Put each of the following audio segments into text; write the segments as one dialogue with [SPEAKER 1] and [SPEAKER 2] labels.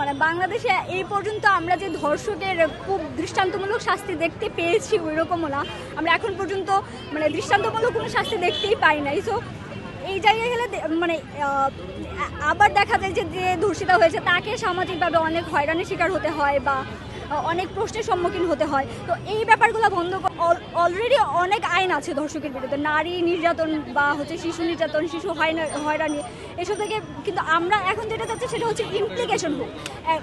[SPEAKER 1] মানে বাংলাদেশে এই পর্যন্ত আমরা যে ধর্ষকের খুব দৃষ্টান্তমূলক শাস্তি দেখতে পেয়েছি ওই রকমও না, আমরা এখন পর্যন্ত মানে দৃষ্টান্তমূলক কোনো শাস্তি দেখতেই পাই নাই। সো এই জায়গায় গেলে মানে আবার দেখা যায় যে যে ধর্ষিতা হয়েছে তাকে সামাজিকভাবে অনেক হয়রানির শিকার হতে হয় বা অনেক প্রশ্নের সম্মুখীন হতে হয়। তো এই ব্যাপারগুলো বন্ধ, অলরেডি অনেক আইন আছে ধর্ষকের বিরুদ্ধে, নারী নির্যাতন বা শিশু নির্যাতন, শিশু হয়রানি এসব থেকে। কিন্তু আমরা এখন যেটা চাচ্ছি সেটা হচ্ছে ইমপ্লিকেশন হোক,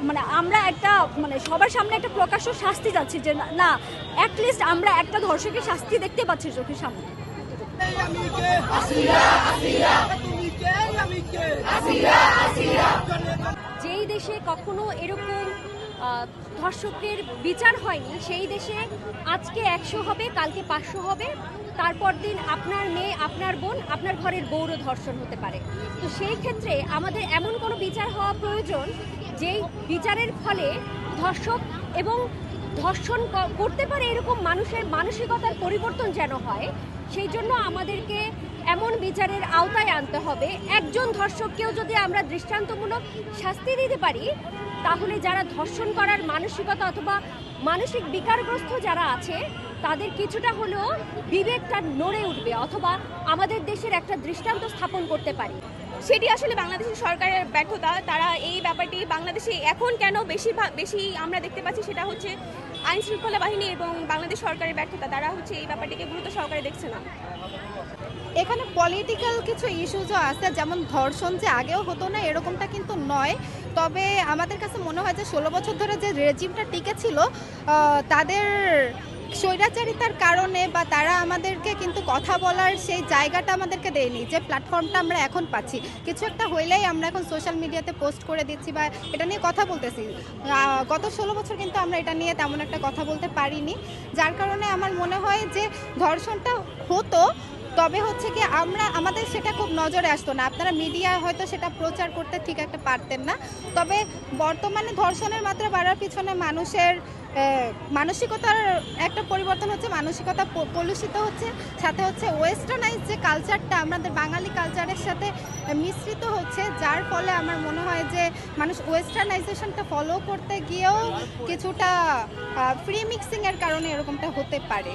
[SPEAKER 1] মানে আমরা একটা মানে সবার সামনে একটা প্রকাশ্য শাস্তি চাচ্ছি যে না, অ্যাটলিস্ট আমরা একটা ধর্ষকের শাস্তি দেখতে পাচ্ছি চোখের সামনে।
[SPEAKER 2] যেই দেশে কখনো এরকম ধর্ষকের বিচার হয়নি সেই দেশে আজকে 100 হবে, কালকে 500 হবে, তারপর দিন আপনার মেয়ে, আপনার বোন, আপনার ঘরের বউরও ধর্ষণ হতে পারে। তো সেই ক্ষেত্রে আমাদের এমন কোনো বিচার হওয়া প্রয়োজন যেই বিচারের ফলে ধর্ষক এবং ধর্ষণ করতে পারে এরকম মানুষের মানসিকতার পরিবর্তন যেন হয়। সেই জন্য আমাদেরকে এমন বিচারের আওতায় আনতে হবে, একজন ধর্ষককেও যদি আমরা দৃষ্টান্তমূলক শাস্তি দিতে পারি তাহলে যারা ধর্ষণ করার মানসিকতা অথবা মানসিক বিকারগ্রস্ত যারা আছে তাদের কিছুটা হলেও বিবেকটা নড়ে উঠবে অথবা আমাদের দেশের একটা দৃষ্টান্ত স্থাপন করতে পারি।
[SPEAKER 3] সেটি আসলে বাংলাদেশের সরকারের ব্যর্থতা। তারা এই ব্যাপারটি বাংলাদেশে এখন কেন বেশি আমরা দেখতে পাচ্ছি সেটা হচ্ছে আইন শৃঙ্খলা বাহিনী এবং বাংলাদেশ সরকারের ব্যর্থতা। তারা হচ্ছে এই ব্যাপারটিকে গুরুত্ব সহকারে দেখছে না।
[SPEAKER 4] এখানে পলিটিক্যাল কিছু ইস্যুজও আছে, যেমন ধর্ষণ যে আগেও হতো না এরকমটা কিন্তু নয়। তবে আমাদের কাছে মনে হয় যে 16 বছর ধরে যে রেজিমটা টিকে ছিল তাদের স্বৈরাচারিতার কারণে বা তারা আমাদেরকে কিন্তু কথা বলার সেই জায়গাটা আমাদেরকে দেয়নি, যে প্ল্যাটফর্মটা আমরা এখন পাচ্ছি। কিছু একটা হইলেই আমরা এখন সোশ্যাল মিডিয়াতে পোস্ট করে দিচ্ছি বা এটা নিয়ে কথা বলতেছি। গত 16 বছর কিন্তু আমরা এটা নিয়ে তেমন একটা কথা বলতে পারিনি, যার কারণে আমার মনে হয় যে ধর্ষণটা হতো, তবে হচ্ছে কি আমাদের সেটা খুব নজরে আসতো না। আপনারা মিডিয়া হয়তো সেটা প্রচার করতে ঠিক একটা পারতেন না। তবে বর্তমানে ধর্ষণের মাত্রা বাড়ার পিছনে মানুষের মানসিকতার একটা পরিবর্তন হচ্ছে, মানসিকতা কলুষিত হচ্ছে, সাথে হচ্ছে ওয়েস্টার্নাইজ যে কালচারটা আমাদের বাঙালি কালচারের সাথে মিশ্রিত হচ্ছে, যার ফলে আমার মনে হয় যে মানুষ ওয়েস্টার্নাইজেশনটা ফলো করতে গিয়েও কিছুটা ফ্রি মিক্সিংয়ের কারণে এরকমটা হতে পারে।